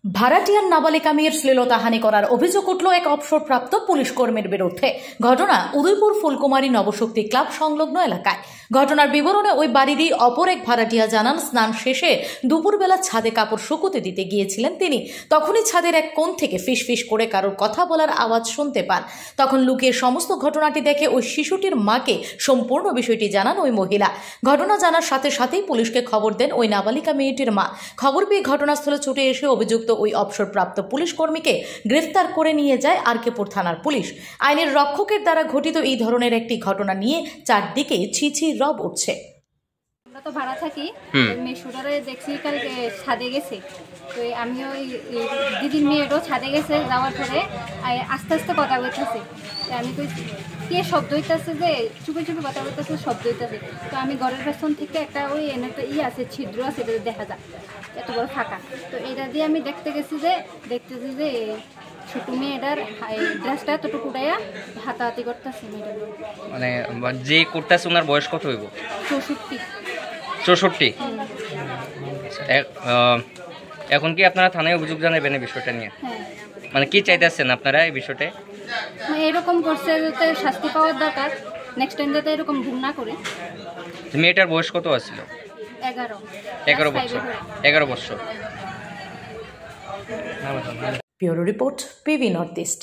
ভাড়াটিয়ার নাবালিকা মেয়ের শ্লীলতাহানি করার অভিযোগ উঠল এক অবসরপ্রাপ্ত পুলিশ কর্মীর বিরুদ্ধে। ঘটনা উদয়পুর ফুলকুমারী নবশক্তি ক্লাব সংলগ্ন এলাকায়। ঘটনার বিবরণে ওই বাড়িরই অপর এক ভাড়াটিয়া জানান, স্নান শেষে দুপুরবেলা ছাদে কাপড় শুকোতে দিতে গিয়েছিলেন তিনি। তখনই ছাদের এক কোণ থেকে ফিসফিস করে কারোর কথা বলার আওয়াজ শুনতে পান। তখন লুকিয়ে সমস্ত ঘটনাটি দেখে ওই শিশুটির মাকে সম্পূর্ণ বিষয়টি জানান ওই মহিলা। ঘটনা জানার সাথে সাথেই পুলিশকে খবর দেন ওই নাবালিকা মেয়েটির মা। খবর পেয়ে ঘটনাস্থলে ছুটে এসে অভিযুক্ত ওই অবসরপ্রাপ্ত পুলিশ কর্মীকে গ্রেফতার করে নিয়ে যায় আরকেপুর থানার পুলিশ। আইনের রক্ষকের দ্বারা ঘটিত এই ধরনের একটি ঘটনা নিয়ে চারদিকে ছিছি রব উঠছে। আমরা তো ভাড়া থাকি, মেশুটারে দেখছি কালকে ছাদে গেছে, তো আমি ওই দিদির মেয়েটাও ছাদে গেছে, যাওয়ার পরে আস্তে আস্তে কথা বলতেছে। আমি কইছি কে শব্দ হইতেছে, যে চুপে চুপে কথা বলতেছে, শব্দ হইতেছে। তো আমি ঘরের পেছন থেকে একটা ওই এনে একটা আছে, ছিদ্র আছে, এটা দেখা যায় এত বড় ফাঁকা। তো এটা দিয়ে আমি দেখতেছি যে ছোট মেয়েটার ড্রেসটা এতটুকু উঠাইয়া হাতাহাতি করতেছে মেয়েটার। মানে যে করতেছে ওনার বয়স কত হইব? 64। এখন কি আপনারা থানায় অভিযোগ জানাবেন এই বিষয়টা নিয়ে? মানে কি চাইতেছেন আপনারা এই বিষয়টা? এরকম করছে যাতে শাস্তি পাওয়ার দরকার, নেক্সট টাইম যাতে এরকম ভুল না করে। মেয়েটার বয়স কত আছিল? 11 বছর। Bureau report, PV north east.